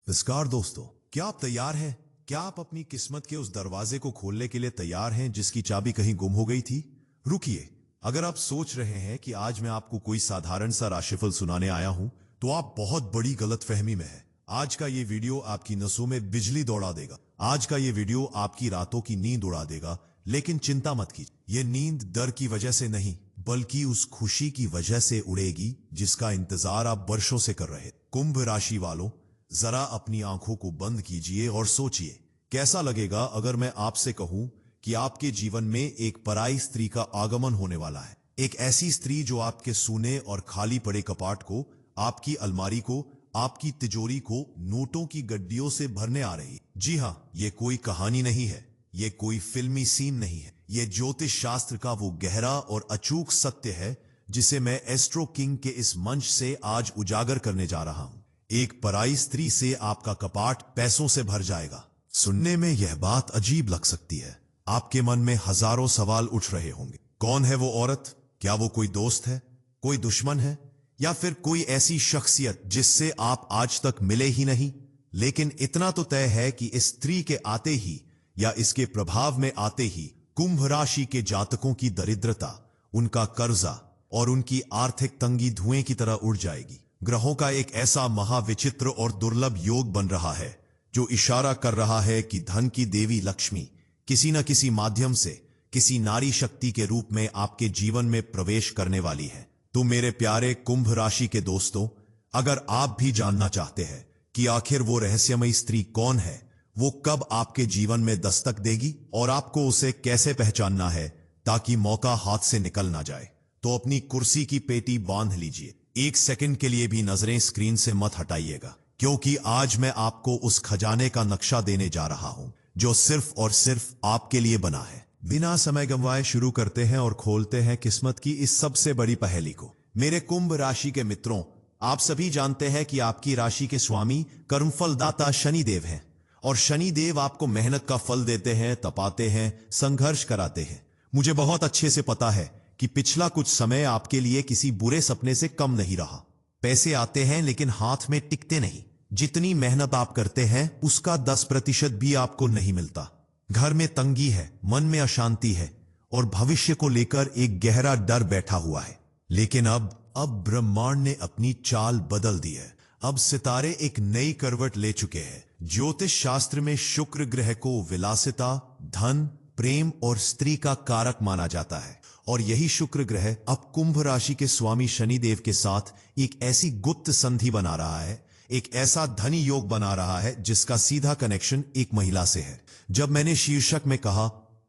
नमस्कार दोस्तों, क्या आप तैयार हैं? क्या आप अपनी किस्मत के उस दरवाजे को खोलने के लिए तैयार हैं जिसकी चाबी कहीं गुम हो गई थी? रुकिए, अगर आप सोच रहे हैं कि आज मैं आपको कोई साधारण सा राशिफल सुनाने आया हूं, तो आप बहुत बड़ी गलतफहमी में हैं। आज का ये वीडियो आपकी नसों में बिजली दौड़ा देगा। आज का ये वीडियो आपकी रातों की नींद उड़ा देगा। लेकिन चिंता मत कीजिए, ये नींद डर की वजह से नहीं, बल्कि उस खुशी की वजह से उड़ेगी जिसका इंतजार आप वर्षों से कर रहे। कुंभ राशि वालों, जरा अपनी आंखों को बंद कीजिए और सोचिए, कैसा लगेगा अगर मैं आपसे कहूं कि आपके जीवन में एक पराई स्त्री का आगमन होने वाला है। एक ऐसी स्त्री जो आपके सूने और खाली पड़े कपाट को, आपकी अलमारी को, आपकी तिजोरी को नोटों की गड्डियों से भरने आ रही। जी हां, ये कोई कहानी नहीं है, ये कोई फिल्मी सीन नहीं है, ये ज्योतिष शास्त्र का वो गहरा और अचूक सत्य है जिसे मैं एस्ट्रो किंग के इस मंच से आज उजागर करने जा रहा हूं। एक पराई स्त्री से आपका कपाट पैसों से भर जाएगा। सुनने में यह बात अजीब लग सकती है। आपके मन में हजारों सवाल उठ रहे होंगे। कौन है वो औरत? क्या वो कोई दोस्त है, कोई दुश्मन है, या फिर कोई ऐसी शख्सियत जिससे आप आज तक मिले ही नहीं? लेकिन इतना तो तय है कि इस स्त्री के आते ही या इसके प्रभाव में आते ही कुंभ राशि के जातकों की दरिद्रता, उनका कर्जा और उनकी आर्थिक तंगी धुएं की तरह उड़ जाएगी। ग्रहों का एक ऐसा महाविचित्र और दुर्लभ योग बन रहा है जो इशारा कर रहा है कि धन की देवी लक्ष्मी किसी न किसी माध्यम से, किसी नारी शक्ति के रूप में आपके जीवन में प्रवेश करने वाली है। तो मेरे प्यारे कुंभ राशि के दोस्तों, अगर आप भी जानना चाहते हैं कि आखिर वो रहस्यमयी स्त्री कौन है, वो कब आपके जीवन में दस्तक देगी और आपको उसे कैसे पहचानना है ताकि मौका हाथ से निकल ना जाए, तो अपनी कुर्सी की पेटी बांध लीजिए। एक सेकंड के लिए भी नजरें स्क्रीन से मत हटाइएगा, क्योंकि आज मैं आपको उस खजाने का नक्शा देने जा रहा हूं जो सिर्फ और सिर्फ आपके लिए बना है। बिना समय गंवाए शुरू करते हैं और खोलते हैं किस्मत की इस सबसे बड़ी पहेली को। मेरे कुंभ राशि के मित्रों, आप सभी जानते हैं कि आपकी राशि के स्वामी कर्मफल दाता शनिदेव हैं, और शनिदेव आपको मेहनत का फल देते हैं, तपाते हैं, संघर्ष कराते हैं। मुझे बहुत अच्छे से पता है कि पिछला कुछ समय आपके लिए किसी बुरे सपने से कम नहीं रहा। पैसे आते हैं लेकिन हाथ में टिकते नहीं। जितनी मेहनत आप करते हैं उसका 10% भी आपको नहीं मिलता। घर में तंगी है, मन में अशांति है, और भविष्य को लेकर एक गहरा डर बैठा हुआ है। लेकिन अब ब्रह्मांड ने अपनी चाल बदल दी है। अब सितारे एक नई करवट ले चुके हैं। ज्योतिष शास्त्र में शुक्र ग्रह को विलासिता, धन, प्रेम और स्त्री का कारक माना जाता है, और यही शुक्र ग्रह अब कुंभ राशि के स्वामी शनिदेव के साथ एक ऐसी गुप्त संधि बना रहा है, एक ऐसा धनी योग बना रहा है जिसका सीधा कनेक्शन एक महिला से है। जब मैंने शीर्षक में कहा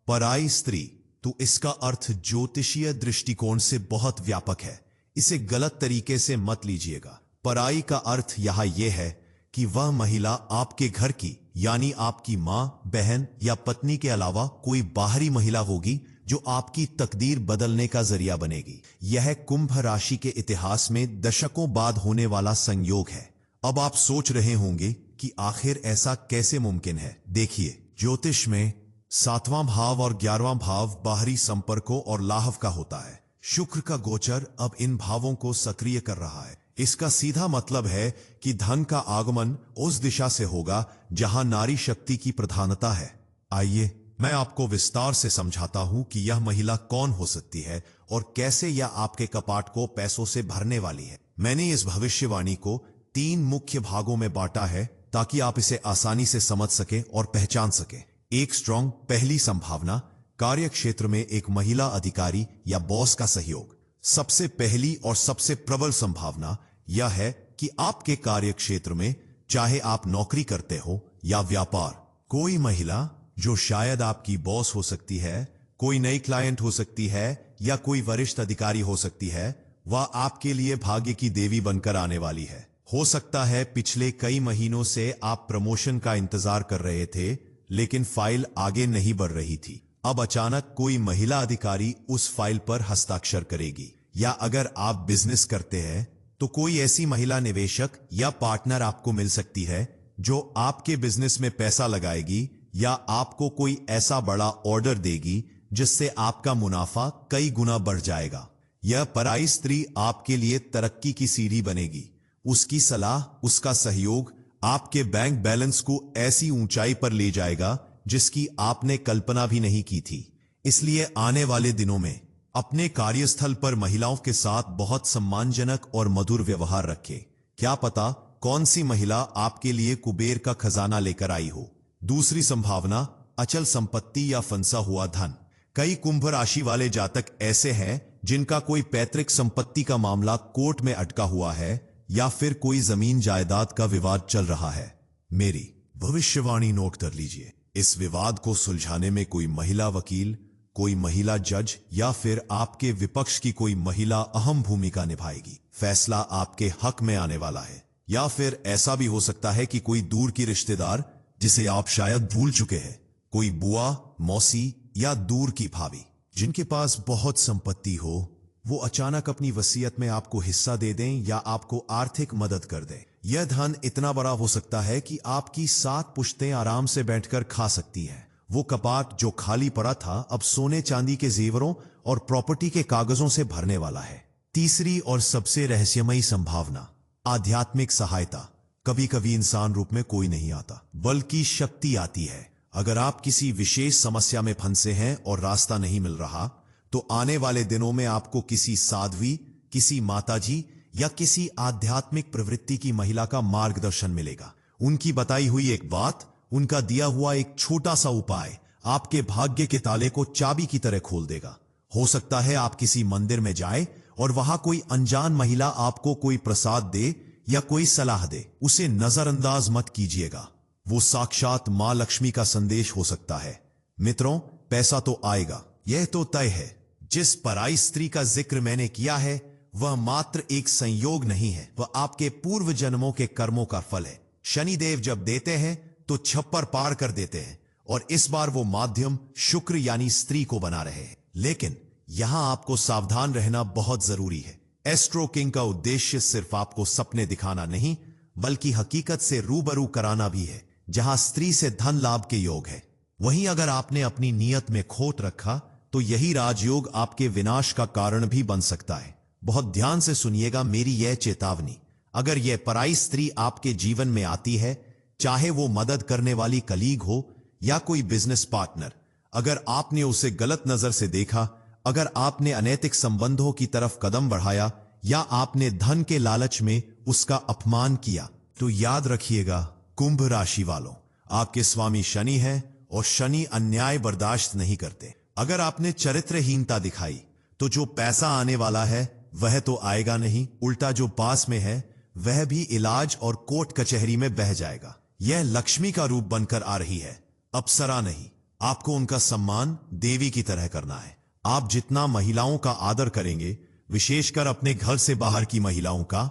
पराई स्त्री, तो इसका अर्थ ज्योतिषीय दृष्टिकोण से बहुत व्यापक है। इसे गलत तरीके से मत लीजिएगा। पराई का अर्थ यहां यह है कि वह महिला आपके घर की, यानी आपकी मां, बहन या पत्नी के अलावा कोई बाहरी महिला होगी जो आपकी तकदीर बदलने का जरिया बनेगी। यह कुंभ राशि के इतिहास में दशकों बाद होने वाला संयोग है। अब आप सोच रहे होंगे कि आखिर ऐसा कैसे मुमकिन है। देखिए, ज्योतिष में 7वां भाव और 11वां भाव बाहरी संपर्कों और लाहव का होता है। शुक्र का गोचर अब इन भावों को सक्रिय कर रहा है। इसका सीधा मतलब है कि धन का आगमन उस दिशा से होगा जहां नारी शक्ति की प्रधानता है। आइए मैं आपको विस्तार से समझाता हूं कि यह महिला कौन हो सकती है और कैसे यह आपके कपाट को पैसों से भरने वाली है। मैंने इस भविष्यवाणी को 3 मुख्य भागों में बांटा है ताकि आप इसे आसानी से समझ सकें और पहचान सकें। एक स्ट्रॉन्ग, पहली संभावना, कार्य क्षेत्र में एक महिला अधिकारी या बॉस का सहयोग। सबसे पहली और सबसे प्रबल संभावना यह है कि आपके कार्य क्षेत्र में, चाहे आप नौकरी करते हो या व्यापार, कोई महिला जो शायद आपकी बॉस हो सकती है, कोई नई क्लाइंट हो सकती है या कोई वरिष्ठ अधिकारी हो सकती है, वह आपके लिए भाग्य की देवी बनकर आने वाली है। हो सकता है पिछले कई महीनों से आप प्रमोशन का इंतजार कर रहे थे, लेकिन फाइल आगे नहीं बढ़ रही थी। अब अचानक कोई महिला अधिकारी उस फाइल पर हस्ताक्षर करेगी। या अगर आप बिजनेस करते हैं तो कोई ऐसी महिला निवेशक या पार्टनर आपको मिल सकती है जो आपके बिजनेस में पैसा लगाएगी, या आपको कोई ऐसा बड़ा ऑर्डर देगी जिससे आपका मुनाफा कई गुना बढ़ जाएगा। यह पराई स्त्री आपके लिए तरक्की की सीढ़ी बनेगी। उसकी सलाह, उसका सहयोग आपके बैंक बैलेंस को ऐसी ऊंचाई पर ले जाएगा जिसकी आपने कल्पना भी नहीं की थी। इसलिए आने वाले दिनों में अपने कार्यस्थल पर महिलाओं के साथ बहुत सम्मानजनक और मधुर व्यवहार रखें। क्या पता कौन सी महिला आपके लिए कुबेर का खजाना लेकर आई हो। दूसरी संभावना, अचल संपत्ति या फंसा हुआ धन। कई कुंभ राशि वाले जातक ऐसे हैं जिनका कोई पैतृक संपत्ति का मामला कोर्ट में अटका हुआ है या फिर कोई जमीन जायदाद का विवाद चल रहा है। मेरी भविष्यवाणी नोट कर लीजिए। इस विवाद को सुलझाने में कोई महिला वकील, कोई महिला जज या फिर आपके विपक्ष की कोई महिला अहम भूमिका निभाएगी। फैसला आपके हक में आने वाला है। या फिर ऐसा भी हो सकता है कि कोई दूर की रिश्तेदार जिसे आप शायद भूल चुके हैं, कोई बुआ, मौसी या दूर की भाभी जिनके पास बहुत संपत्ति हो, वो अचानक अपनी वसीयत में आपको हिस्सा दे दें या आपको आर्थिक मदद कर दें। यह धन इतना बड़ा हो सकता है कि आपकी 7 पुश्तें आराम से बैठकर खा सकती हैं। वो कपाट जो खाली पड़ा था अब सोने चांदी के जेवरों और प्रॉपर्टी के कागजों से भरने वाला है। तीसरी और सबसे रहस्यमयी संभावना, आध्यात्मिक सहायता। कभी कभी इंसान रूप में कोई नहीं आता बल्कि शक्ति आती है। अगर आप किसी विशेष समस्या में फंसे हैं और रास्ता नहीं मिल रहा, तो आने वाले दिनों में आपको किसी साध्वी, किसी माताजी या किसी आध्यात्मिक प्रवृत्ति की महिला का मार्गदर्शन मिलेगा। उनकी बताई हुई एक बात, उनका दिया हुआ एक छोटा सा उपाय आपके भाग्य के ताले को चाबी की तरह खोल देगा। हो सकता है आप किसी मंदिर में जाएं और वहां कोई अनजान महिला आपको कोई प्रसाद दे या कोई सलाह दे। उसे नजरअंदाज मत कीजिएगा। वो साक्षात मां लक्ष्मी का संदेश हो सकता है। मित्रों, पैसा तो आएगा, यह तो तय है। जिस पराई स्त्री का जिक्र मैंने किया है वह मात्र एक संयोग नहीं है, वह आपके पूर्व जन्मों के कर्मों का फल है। शनिदेव जब देते हैं तो छप्पर पार कर देते हैं और इस बार वो माध्यम शुक्र यानी स्त्री को बना रहे हैं। लेकिन यहां आपको सावधान रहना बहुत जरूरी है। एस्ट्रो किंग का उद्देश्य सिर्फ आपको सपने दिखाना नहीं बल्कि हकीकत से रूबरू कराना भी है, जहां स्त्री से धन लाभ के योग है। वहीं अगर आपने अपनी नीयत में खोट रखा तो यही राजयोग आपके विनाश का कारण भी बन सकता है। बहुत ध्यान से सुनिएगा मेरी यह चेतावनी। अगर यह पराई स्त्री आपके जीवन में आती है, चाहे वो मदद करने वाली कलीग हो या कोई बिजनेस पार्टनर, अगर आपने उसे गलत नजर से देखा, अगर आपने अनैतिक संबंधों की तरफ कदम बढ़ाया या आपने धन के लालच में उसका अपमान किया, तो याद रखिएगा कुंभ राशि वालों, आपके स्वामी शनि हैं और शनि अन्याय बर्दाश्त नहीं करते। अगर आपने चरित्रहीनता दिखाई तो जो पैसा आने वाला है वह तो आएगा नहीं, उल्टा जो पास में है वह भी इलाज और कोर्ट कचहरी में बह जाएगा। यह लक्ष्मी का रूप बनकर आ रही है, अप्सरा नहीं। आपको उनका सम्मान देवी की तरह करना है। आप जितना महिलाओं का आदर करेंगे, विशेषकर अपने घर से बाहर की महिलाओं का,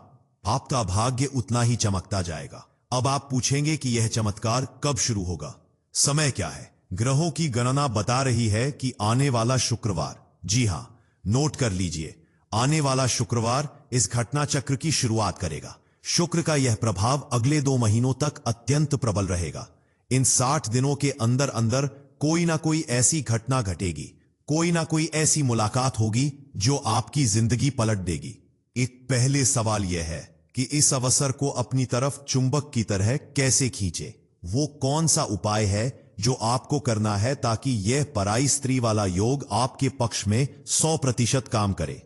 आपका भाग्य उतना ही चमकता जाएगा। अब आप पूछेंगे कि यह चमत्कार कब शुरू होगा, समय क्या है? ग्रहों की गणना बता रही है कि आने वाला शुक्रवार, जी हां, नोट कर लीजिए, आने वाला शुक्रवार इस घटना चक्र की शुरुआत करेगा। शुक्र का यह प्रभाव अगले 2 महीनों तक अत्यंत प्रबल रहेगा। इन 60 दिनों के अंदर अंदर कोई ना कोई ऐसी घटना घटेगी, कोई ना कोई ऐसी मुलाकात होगी जो आपकी जिंदगी पलट देगी। एक पहले सवाल यह है कि इस अवसर को अपनी तरफ चुंबक की तरह कैसे खींचे। वो कौन सा उपाय है जो आपको करना है ताकि यह पराई स्त्री वाला योग आपके पक्ष में 100% काम करे?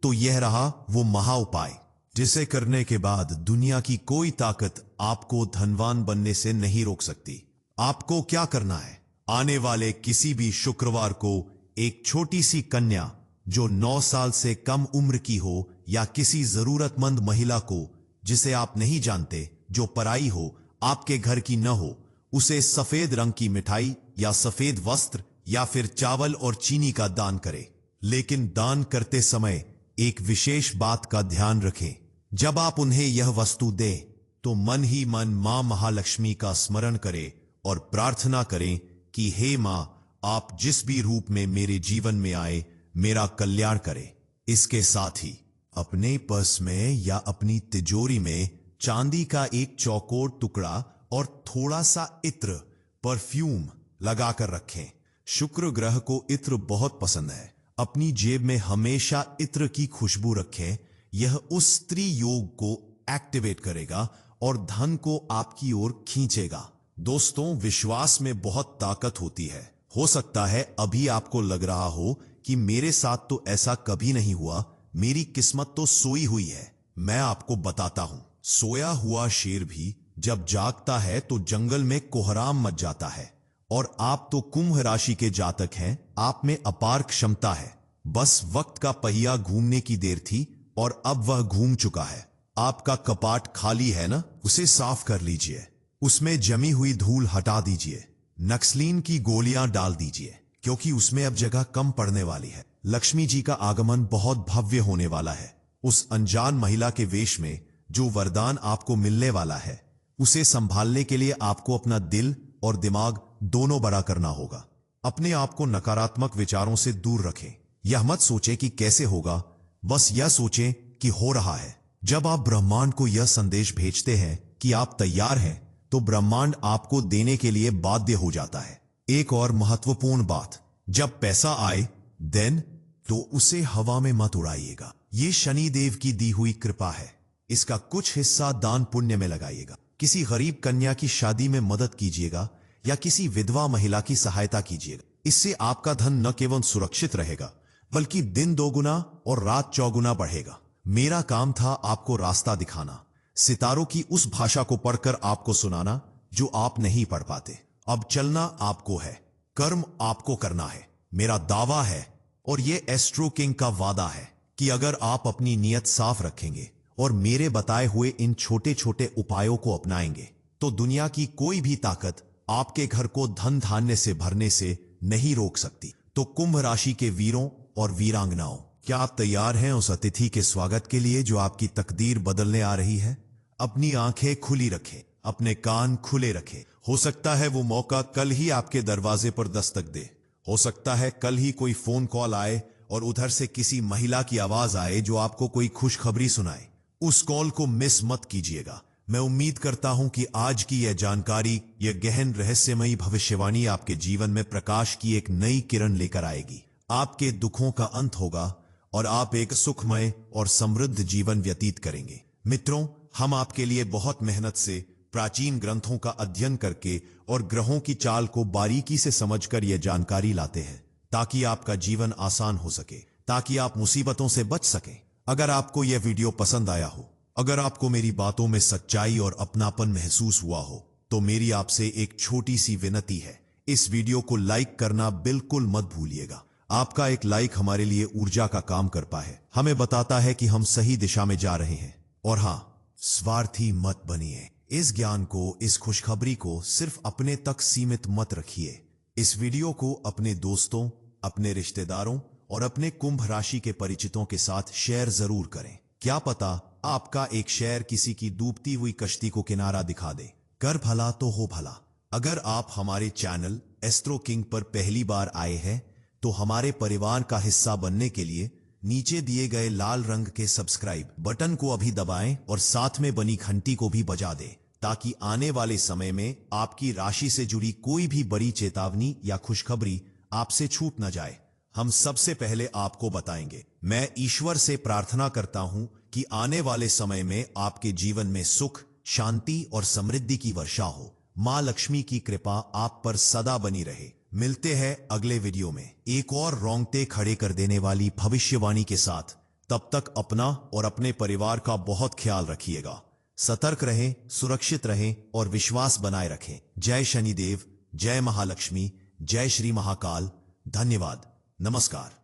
तो यह रहा वो महा उपाय जिसे करने के बाद दुनिया की कोई ताकत आपको धनवान बनने से नहीं रोक सकती। आपको क्या करना है? आने वाले किसी भी शुक्रवार को एक छोटी सी कन्या जो 9 साल से कम उम्र की हो या किसी जरूरतमंद महिला को जिसे आप नहीं जानते, जो पराई हो, आपके घर की न हो, उसे सफेद रंग की मिठाई या सफेद वस्त्र या फिर चावल और चीनी का दान करें। लेकिन दान करते समय एक विशेष बात का ध्यान रखें। जब आप उन्हें यह वस्तु दें तो मन ही मन मां महालक्ष्मी का स्मरण करें और प्रार्थना करें कि हे मां, आप जिस भी रूप में मेरे जीवन में आए, मेरा कल्याण करें। इसके साथ ही अपने पर्स में या अपनी तिजोरी में चांदी का एक चौकोर टुकड़ा और थोड़ा सा इत्र, परफ्यूम लगाकर रखें। शुक्र ग्रह को इत्र बहुत पसंद है। अपनी जेब में हमेशा इत्र की खुशबू रखें। यह उस स्त्री योग को एक्टिवेट करेगा और धन को आपकी ओर खींचेगा। दोस्तों, विश्वास में बहुत ताकत होती है। हो सकता है अभी आपको लग रहा हो कि मेरे साथ तो ऐसा कभी नहीं हुआ, मेरी किस्मत तो सोई हुई है। मैं आपको बताता हूं, सोया हुआ शेर भी जब जागता है तो जंगल में कोहराम मच जाता है। और आप तो कुंभ राशि के जातक हैं, आप में अपार क्षमता है। बस वक्त का पहिया घूमने की देर थी और अब वह घूम चुका है। आपका कपाट खाली है ना, उसे साफ कर लीजिए, उसमें जमी हुई धूल हटा दीजिए, नक्सलीन की गोलियां डाल दीजिए, क्योंकि उसमें अब जगह कम पड़ने वाली है। लक्ष्मी जी का आगमन बहुत भव्य होने वाला है। उस अनजान महिला के वेश में जो वरदान आपको मिलने वाला है, उसे संभालने के लिए आपको अपना दिल और दिमाग दोनों बड़ा करना होगा। अपने आप को नकारात्मक विचारों से दूर रखें। यह मत सोचें कि कैसे होगा, बस यह सोचें कि हो रहा है। जब आप ब्रह्मांड को यह संदेश भेजते हैं कि आप तैयार हैं, तो ब्रह्मांड आपको देने के लिए बाध्य हो जाता है। एक और महत्वपूर्ण बात, जब पैसा आए देन तो उसे हवा में मत उड़ाइएगा। ये शनि देव की दी हुई कृपा है। इसका कुछ हिस्सा दान पुण्य में लगाइएगा। किसी गरीब कन्या की शादी में मदद कीजिएगा या किसी विधवा महिला की सहायता कीजिएगा। इससे आपका धन न केवल सुरक्षित रहेगा, बल्कि दिन दोगुना और रात चौगुना बढ़ेगा। मेरा काम था आपको रास्ता दिखाना, सितारों की उस भाषा को पढ़कर आपको सुनाना जो आप नहीं पढ़ पाते। अब चलना आपको है, कर्म आपको करना है। मेरा दावा है और ये एस्ट्रो किंग का वादा है कि अगर आप अपनी नीयत साफ रखेंगे और मेरे बताए हुए इन छोटे छोटे उपायों को अपनाएंगे, तो दुनिया की कोई भी ताकत आपके घर को धन धान्य से भरने से नहीं रोक सकती। तो कुंभ राशि के वीरों और वीरांगनाओं, क्या आप तैयार हैं उस अतिथि के स्वागत के लिए जो आपकी तकदीर बदलने आ रही है? अपनी आंखें खुली रखें, अपने कान खुले रखें। हो सकता है वो मौका कल ही आपके दरवाजे पर दस्तक दे। हो सकता है कल ही कोई फोन कॉल आए और उधर से किसी महिला की आवाज आए जो आपको कोई खुशखबरी सुनाए। उस कॉल को मिस मत कीजिएगा। मैं उम्मीद करता हूं कि आज की यह जानकारी, यह गहन रहस्यमयी भविष्यवाणी आपके जीवन में प्रकाश की एक नई किरण लेकर आएगी। आपके दुखों का अंत होगा और आप एक सुखमय और समृद्ध जीवन व्यतीत करेंगे। मित्रों, हम आपके लिए बहुत मेहनत से प्राचीन ग्रंथों का अध्ययन करके और ग्रहों की चाल को बारीकी से समझकर यह जानकारी लाते हैं, ताकि आपका जीवन आसान हो सके, ताकि आप मुसीबतों से बच सकें। अगर आपको यह वीडियो पसंद आया हो, अगर आपको मेरी बातों में सच्चाई और अपनापन महसूस हुआ हो, तो मेरी आपसे एक छोटी सी विनती है, इस वीडियो को लाइक करना बिल्कुल मत भूलिएगा। आपका एक लाइक हमारे लिए ऊर्जा का काम करता है, हमें बताता है कि हम सही दिशा में जा रहे हैं। और हाँ, स्वार्थी मत बनिए। इस ज्ञान को, इस खुशखबरी को सिर्फ अपने तक सीमित मत रखिए। इस वीडियो को अपने दोस्तों, अपने रिश्तेदारों और अपने कुंभ राशि के परिचितों के साथ शेयर जरूर करें। क्या पता आपका एक शेयर किसी की डूबती हुई कश्ती को किनारा दिखा दे। कर भला तो हो भला। अगर आप हमारे चैनल एस्ट्रो किंग पर पहली बार आए हैं, तो हमारे परिवार का हिस्सा बनने के लिए नीचे दिए गए लाल रंग के सब्सक्राइब बटन को अभी दबाएं और साथ में बनी घंटी को भी बजा दें, ताकि आने वाले समय में आपकी राशि से जुड़ी कोई भी बड़ी चेतावनी या खुशखबरी आपसे छूट न जाए। हम सबसे पहले आपको बताएंगे। मैं ईश्वर से प्रार्थना करता हूं कि आने वाले समय में आपके जीवन में सुख, शांति और समृद्धि की वर्षा हो। मां लक्ष्मी की कृपा आप पर सदा बनी रहे। मिलते हैं अगले वीडियो में एक और रोंगटे खड़े कर देने वाली भविष्यवाणी के साथ। तब तक अपना और अपने परिवार का बहुत ख्याल रखिएगा। सतर्क रहें, सुरक्षित रहें और विश्वास बनाए रखें। जय शनिदेव, जय महालक्ष्मी, जय श्री महाकाल। धन्यवाद। नमस्कार।